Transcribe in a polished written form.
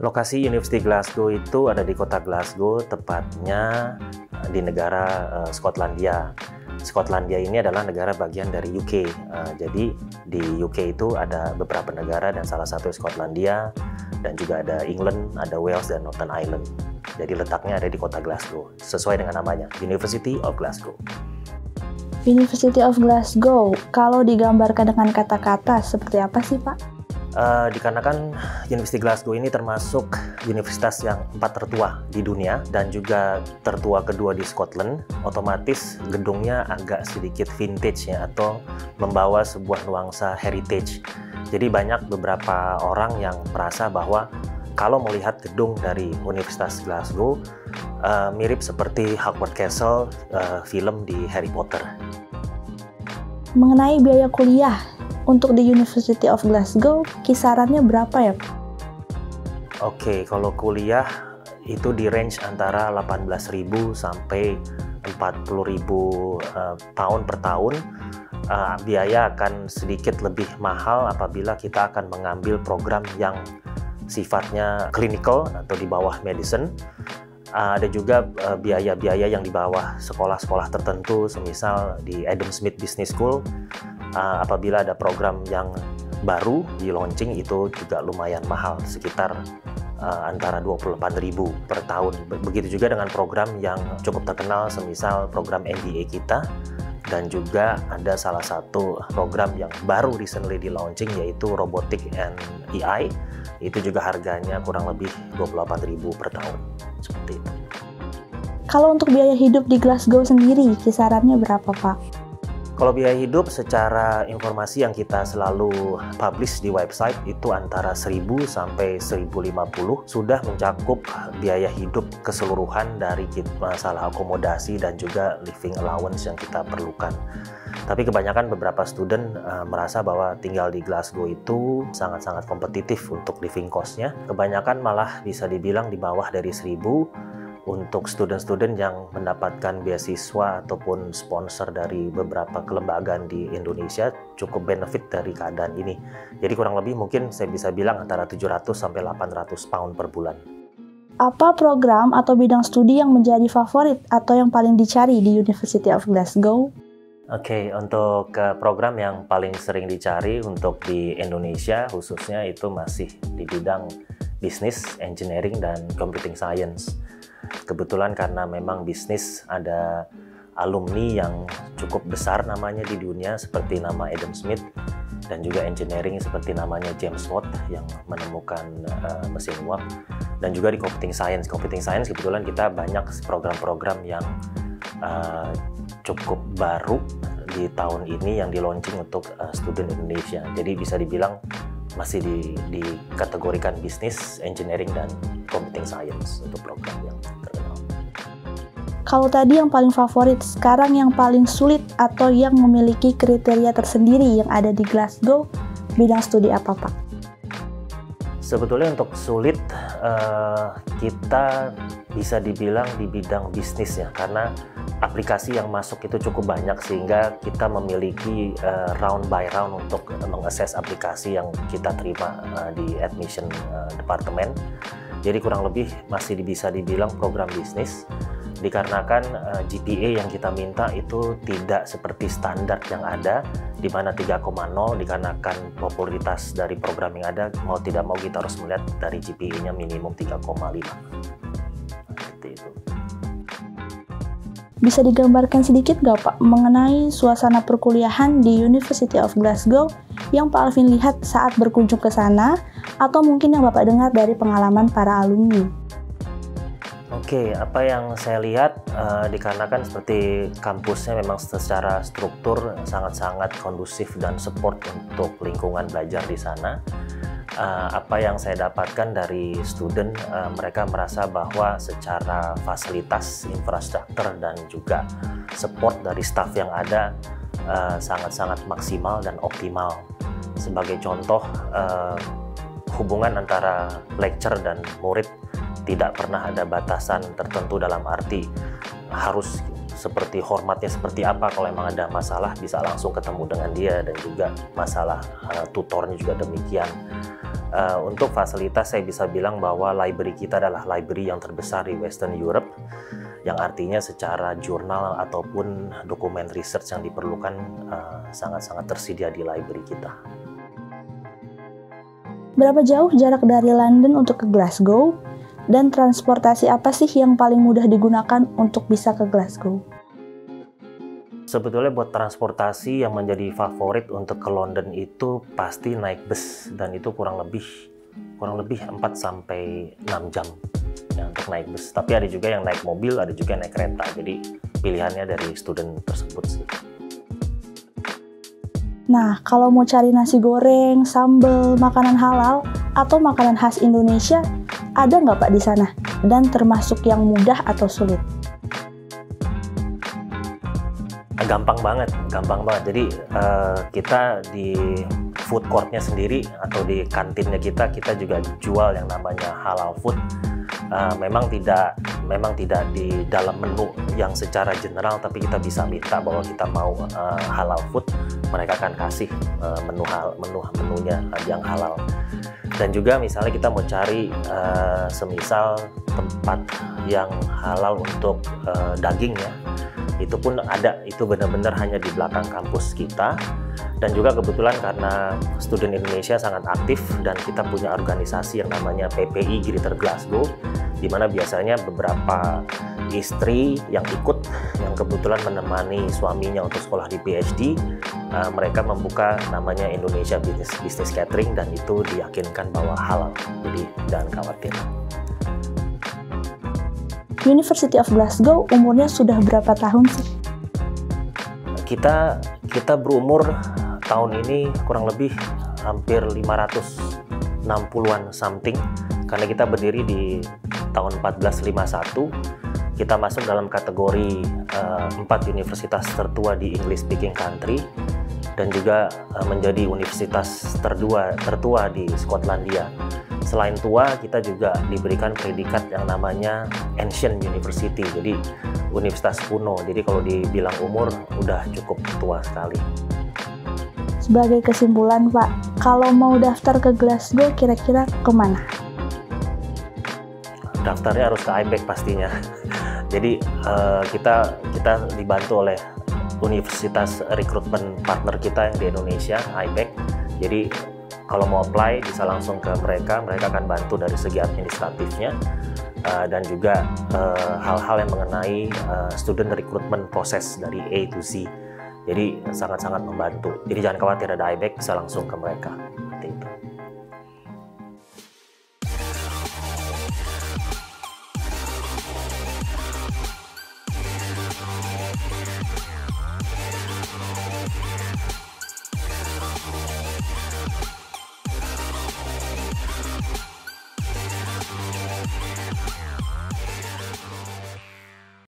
Lokasi University Glasgow itu ada di kota Glasgow, tepatnya di negara Skotlandia. Skotlandia ini adalah negara bagian dari UK. Jadi di UK itu ada beberapa negara dan salah satu Skotlandia, dan juga ada England, ada Wales, dan Northern Ireland. Jadi letaknya ada di kota Glasgow, sesuai dengan namanya, University of Glasgow. University of Glasgow, kalau digambarkan dengan kata-kata, seperti apa sih Pak? Dikarenakan University Glasgow ini termasuk universitas yang 4 tertua di dunia dan juga tertua kedua di Scotland, otomatis gedungnya agak sedikit vintage ya, atau membawa sebuah nuansa heritage. Jadi banyak beberapa orang yang merasa bahwa kalau melihat gedung dari Universitas Glasgow mirip seperti Hogwarts Castle film di Harry Potter. Mengenai biaya kuliah untuk di University of Glasgow, kisarannya berapa ya Pak? Oke, kalau kuliah itu di range antara 18.000 sampai 40.000 pound per tahun. Biaya akan sedikit lebih mahal apabila kita akan mengambil program yang sifatnya clinical atau di bawah medicine. Ada juga biaya-biaya yang di bawah sekolah-sekolah tertentu, semisal di Adam Smith Business School. Apabila ada program yang baru di launching itu juga lumayan mahal, sekitar antara 24.000 per tahun. Begitu juga dengan program yang cukup terkenal, semisal program MBA kita, dan juga ada salah satu program yang baru recently di launching, yaitu Robotic and AI. Itu juga harganya kurang lebih 28.000 per tahun, seperti itu. Kalau untuk biaya hidup di Glasgow sendiri, kisarannya berapa Pak? Kalau biaya hidup, secara informasi yang kita selalu publish di website, itu antara 1.000 sampai 1.050 sudah mencakup biaya hidup keseluruhan dari masalah akomodasi dan juga living allowance yang kita perlukan. Tapi kebanyakan beberapa student merasa bahwa tinggal di Glasgow itu sangat-sangat kompetitif untuk living cost-nya. Kebanyakan malah bisa dibilang di bawah dari 1.000 untuk student-student yang mendapatkan beasiswa ataupun sponsor dari beberapa kelembagaan di Indonesia, cukup benefit dari keadaan ini. Jadi kurang lebih mungkin saya bisa bilang antara 700 sampai 800 pound per bulan. Apa program atau bidang studi yang menjadi favorit atau yang paling dicari di University of Glasgow? Oke, untuk program yang paling sering dicari untuk di Indonesia khususnya itu masih di bidang bisnis, engineering, dan computing science. Kebetulan karena memang bisnis ada alumni yang cukup besar namanya di dunia seperti nama Adam Smith, dan juga engineering seperti namanya James Watt yang menemukan mesin uap, dan juga di computing science. Computing science kebetulan kita banyak program-program yang cukup baru di tahun ini yang di launching untuk student Indonesia. Jadi bisa dibilang masih dikategorikan bisnis, engineering, dan computing science untuk program yang terkenal. Kalau tadi yang paling favorit, sekarang yang paling sulit atau yang memiliki kriteria tersendiri yang ada di Glasgow, bidang studi apa Pak? Sebetulnya untuk sulit kita bisa dibilang di bidang bisnis ya, karena aplikasi yang masuk itu cukup banyak sehingga kita memiliki round by round untuk mengakses aplikasi yang kita terima di admission department. Jadi kurang lebih masih bisa dibilang program bisnis, dikarenakan GPA yang kita minta itu tidak seperti standar yang ada, di mana 3,0 dikarenakan popularitas dari program yang ada, mau tidak mau kita harus melihat dari GPA-nya minimum 3,5. Seperti itu. Bisa digambarkan sedikit nggak Pak mengenai suasana perkuliahan di University of Glasgow yang Pak Alvin lihat saat berkunjung ke sana, atau mungkin yang Bapak dengar dari pengalaman para alumni? Oke, apa yang saya lihat dikarenakan seperti kampusnya memang secara struktur sangat-sangat kondusif dan support untuk lingkungan belajar di sana. Apa yang saya dapatkan dari student, mereka merasa bahwa secara fasilitas, infrastruktur, dan juga support dari staff yang ada sangat-sangat maksimal dan optimal. Sebagai contoh, hubungan antara lecturer dan murid tidak pernah ada batasan tertentu dalam arti harus seperti hormatnya seperti apa, kalau memang ada masalah bisa langsung ketemu dengan dia, dan juga masalah tutornya juga demikian. Untuk fasilitas saya bisa bilang bahwa library kita adalah library yang terbesar di Western Europe, yang artinya secara jurnal ataupun dokumen research yang diperlukan sangat-sangat tersedia di library kita. Berapa jauh jarak dari London untuk ke Glasgow? Dan transportasi apa sih yang paling mudah digunakan untuk bisa ke Glasgow? Sebetulnya buat transportasi yang menjadi favorit untuk ke London itu pasti naik bus, dan itu kurang lebih 4 sampai 6 jam ya, untuk naik bus. Tapi ada juga yang naik mobil, ada juga yang naik kereta. Jadi pilihannya dari student tersebut sih. Nah, kalau mau cari nasi goreng, sambal, makanan halal, atau makanan khas Indonesia, ada nggak Pak di sana? Dan termasuk yang mudah atau sulit? Gampang banget. Jadi kita di food courtnya sendiri atau di kantinnya kita juga jual yang namanya halal food. Memang tidak di dalam menu yang secara general, tapi kita bisa minta bahwa kita mau halal food, mereka akan kasih menunya yang halal. Dan juga misalnya kita mau cari semisal tempat yang halal untuk daging ya, itu pun ada, itu benar-benar hanya di belakang kampus kita. Dan juga kebetulan karena student Indonesia sangat aktif dan kita punya organisasi yang namanya PPI Greater Glasgow, di mana biasanya beberapa istri yang ikut, yang kebetulan menemani suaminya untuk sekolah di PhD, mereka membuka namanya Indonesia Business Catering, dan itu diyakinkan bahwa halal, jadi jangan khawatir. University of Glasgow umurnya sudah berapa tahun sih? Kita berumur tahun ini kurang lebih hampir 560-an something, karena kita berdiri di tahun 1451. Kita masuk dalam kategori 4 universitas tertua di English speaking country, dan juga menjadi universitas tertua di Skotlandia. Selain tua, kita juga diberikan predikat yang namanya Ancient University, jadi universitas kuno. Jadi kalau dibilang umur, udah cukup tua sekali. Sebagai kesimpulan Pak, kalau mau daftar ke Glasgow kira-kira kemana? Daftarnya harus ke IBEC pastinya. Jadi kita dibantu oleh universitas rekrutmen partner kita yang di Indonesia, IBEC. Jadi kalau mau apply bisa langsung ke mereka akan bantu dari segi administratifnya, dan juga hal-hal yang mengenai student recruitment proses dari A to Z. Jadi sangat-sangat membantu. Jadi jangan khawatir, ada IBEC, bisa langsung ke mereka.